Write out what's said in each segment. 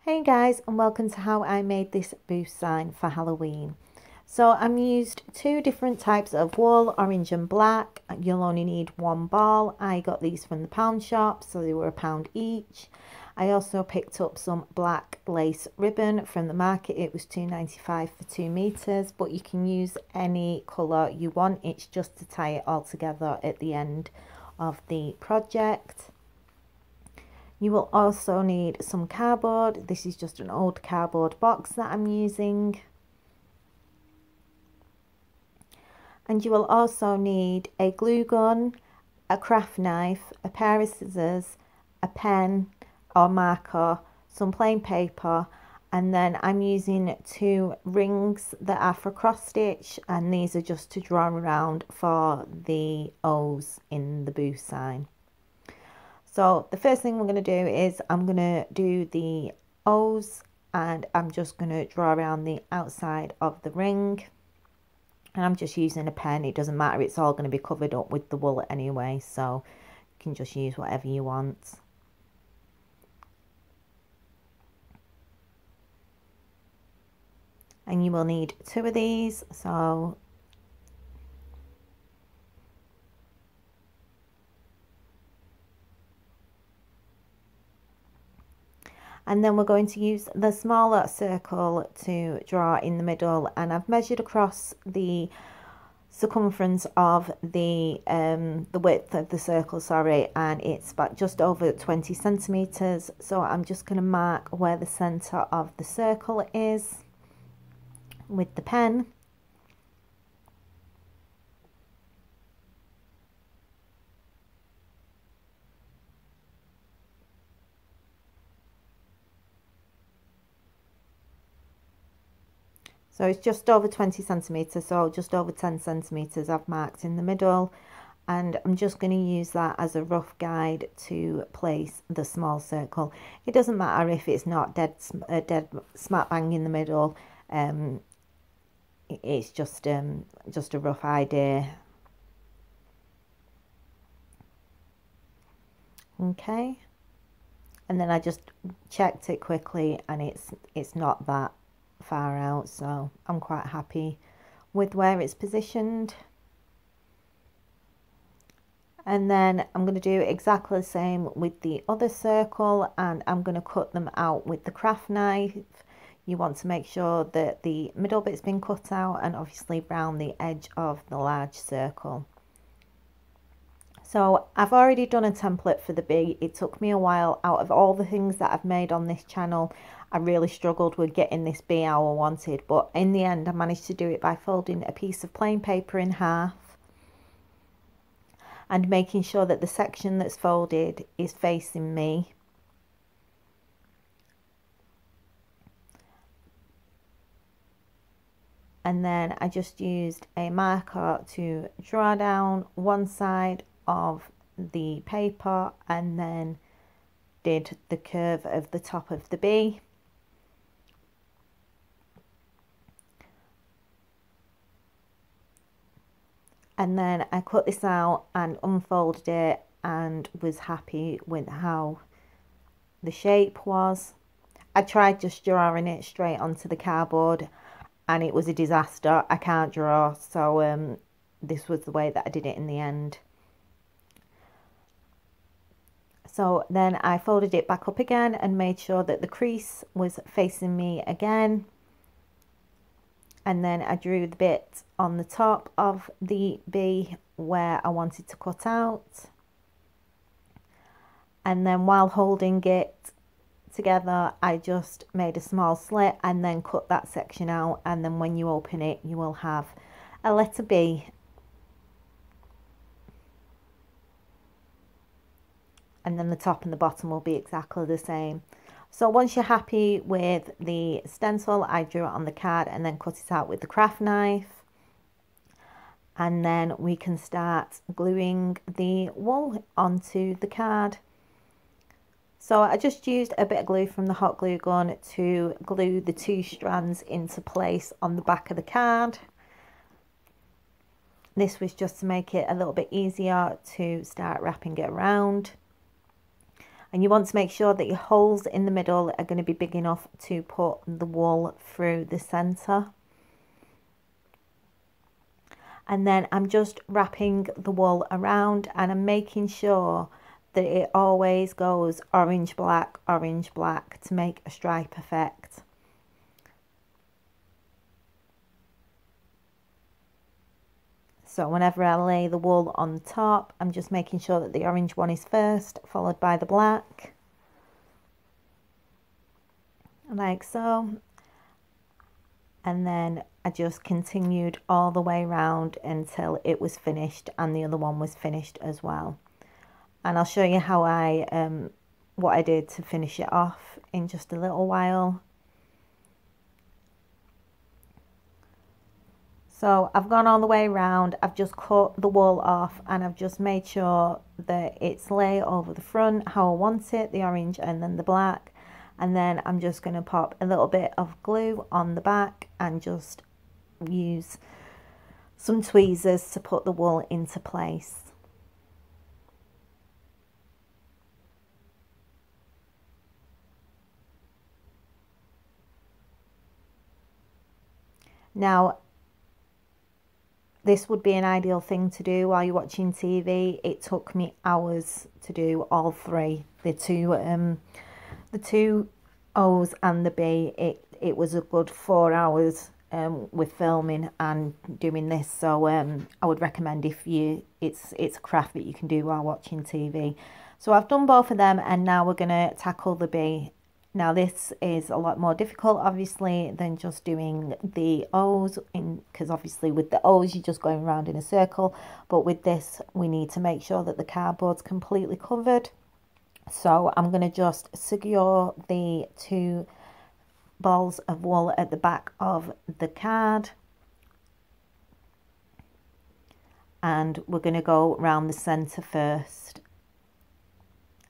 Hey guys, and welcome to how I made this booth sign for Halloween. So I'm used two different types of wool, orange and black. You'll only need one ball. I got these from the pound shop, so they were £1 each. I also picked up some black lace ribbon from the market. It was £2.95 for 2 meters, but you can use any colour you want. It's just to tie it all together at the end of the project. You will also need some cardboard. This is just an old cardboard box that I'm using. And you will also need a glue gun, a craft knife, a pair of scissors, a pen or marker, some plain paper, and then I'm using 2 rings that are for cross stitch, and these are just to draw around for the O's in the booth sign. So the first thing we're going to do is I'm going to do the O's, and I'm just going to draw around the outside of the ring. And I'm just using a pen. It doesn't matter, it's all going to be covered up with the wool anyway, so you can just use whatever you want. And you will need 2 of these, so and then we're going to use the smaller circle to draw in the middle, and I've measured across the circumference of the width of the circle, sorry, and it's about just over 20 centimeters. So I'm just going to mark where the center of the circle is with the pen. So it's just over 20 centimeters, so just over 10 centimeters I've marked in the middle, and I'm just going to use that as a rough guide to place the small circle. It doesn't matter if it's not dead smack bang in the middle. It's just a rough idea. Okay, and then I just checked it quickly, and it's not that far out, so I'm quite happy with where it's positioned. And then I'm going to do exactly the same with the other circle, and I'm going to cut them out with the craft knife. You want to make sure that the middle bit's been cut out, and obviously round the edge of the large circle. So I've already done a template for the bee. It took me a while. Out of all the things that I've made on this channel, I really struggled with getting this bee how I wanted, but in the end I managed to do it by folding a piece of plain paper in half and making sure that the section that's folded is facing me. And then I just used a marker to draw down one side of the paper and then did the curve of the top of the bee. And then I cut this out and unfolded it and was happy with how the shape was. I tried just drawing it straight onto the cardboard and it was a disaster. I can't draw, so this was the way that I did it in the end. So then I folded it back up again and made sure that the crease was facing me again. And then I drew the bit on the top of the bee where I wanted to cut out. And then while holding it together, I just made a small slit and then cut that section out. And then when you open it, you will have a letter B. And then the top and the bottom will be exactly the same. So once you're happy with the stencil, I drew it on the card and then cut it out with the craft knife. And then we can start gluing the wool onto the card. So I just used a bit of glue from the hot glue gun to glue the 2 strands into place on the back of the card. This was just to make it a little bit easier to start wrapping it around. And you want to make sure that your holes in the middle are going to be big enough to put the wool through the centre. And then I'm just wrapping the wool around, and I'm making sure that it always goes orange black to make a stripe effect. So whenever I lay the wool on the top, I'm just making sure that the orange one is first, followed by the black, like so. And then I just continued all the way around until it was finished and the other one was finished as well. And I'll show you how what I did to finish it off in just a little while. So I've gone all the way around, I've just cut the wool off, and I've just made sure that it's lay over the front how I want it, the orange and then the black. And then I'm just going to pop a little bit of glue on the back and just use some tweezers to put the wool into place. Now, this would be an ideal thing to do while you're watching TV. It took me hours to do all three, the two O's and the B. It was a good 4 hours with filming and doing this. So I would recommend if it's a craft that you can do while watching TV. So I've done both of them, and now we're going to tackle the B. Now this is a lot more difficult obviously than just doing the O's, because obviously with the O's you're just going around in a circle, but with this we need to make sure that the cardboard's completely covered. So I'm going to just secure the two balls of wool at the back of the card, and we're going to go around the centre first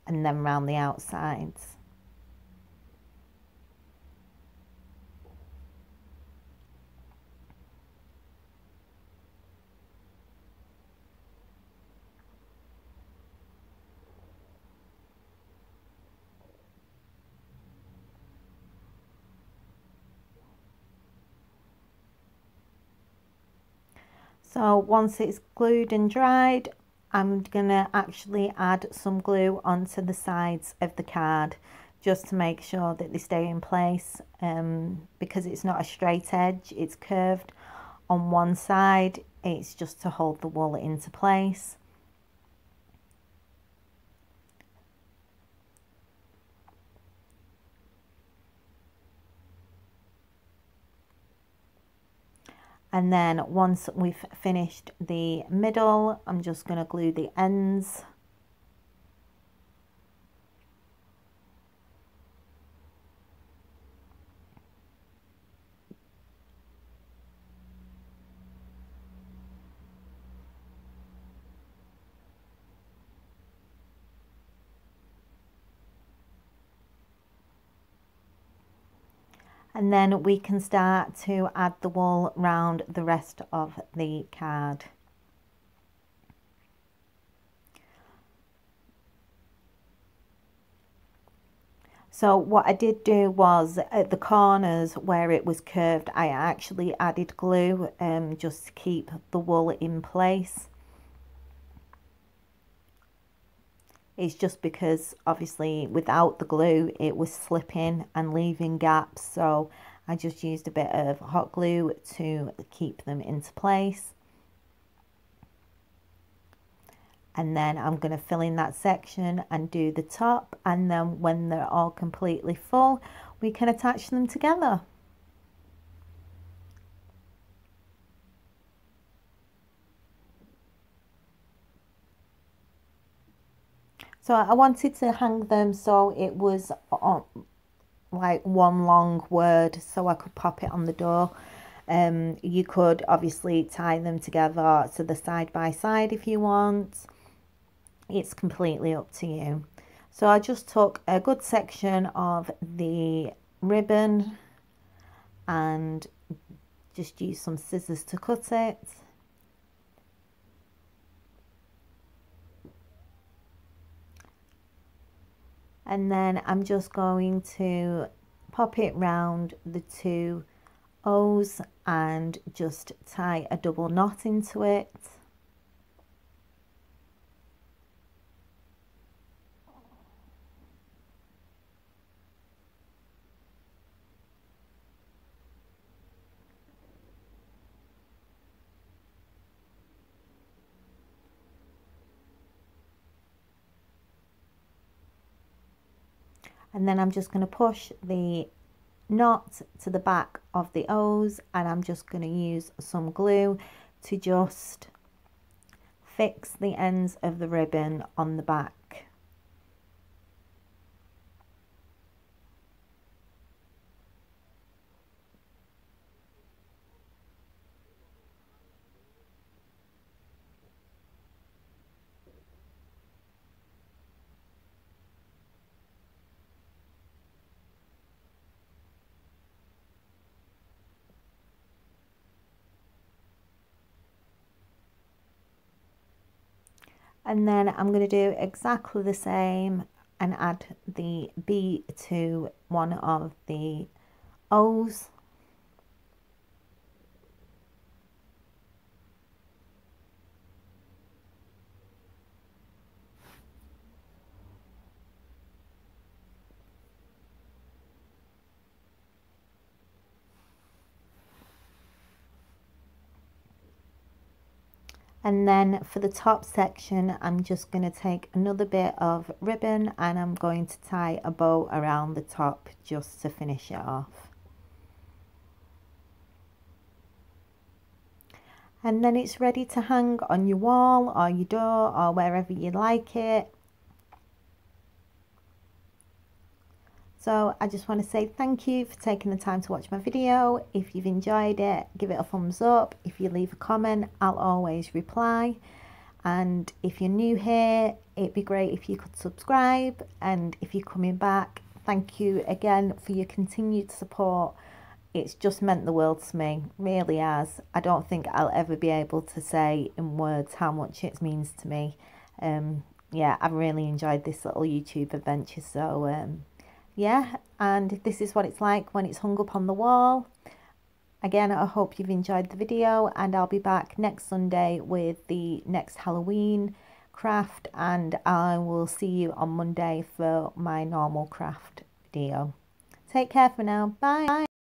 and then round the outsides. So once it's glued and dried, I'm going to actually add some glue onto the sides of the card just to make sure that they stay in place, because it's not a straight edge, it's curved on one side. It's just to hold the wool into place. And then once we've finished the middle, I'm just going to glue the ends. And then we can start to add the wool round the rest of the card. So what I did do was at the corners where it was curved, I actually added glue just to keep the wool in place. It's just because obviously without the glue it was slipping and leaving gaps, so I just used a bit of hot glue to keep them into place. And then I'm going to fill in that section and do the top, and then when they're all completely full we can attach them together. So I wanted to hang them so it was on like one long word, so I could pop it on the door. You could obviously tie them together so they're side by side if you want. It's completely up to you. So I just took a good section of the ribbon and just used some scissors to cut it. And then I'm just going to pop it round the two O's and just tie a double knot into it. And then I'm just going to push the knot to the back of the O's, and I'm just going to use some glue to just fix the ends of the ribbon on the back. And then I'm going to do exactly the same and add the B to one of the O's. And then for the top section, I'm just going to take another bit of ribbon and I'm going to tie a bow around the top just to finish it off. And then it's ready to hang on your wall or your door or wherever you like it. So I just want to say thank you for taking the time to watch my video. If you've enjoyed it, give it a thumbs up. If you leave a comment, I'll always reply. And if you're new here, it'd be great if you could subscribe. And if you're coming back, thank you again for your continued support. It's just meant the world to me, really has. I don't think I'll ever be able to say in words how much it means to me. Yeah, I've really enjoyed this little YouTube adventure. So yeah, and this is what it's like when it's hung up on the wall. Again, I hope you've enjoyed the video, and I'll be back next Sunday with the next Halloween craft, and I will see you on Monday for my normal craft video. Take care for now. Bye.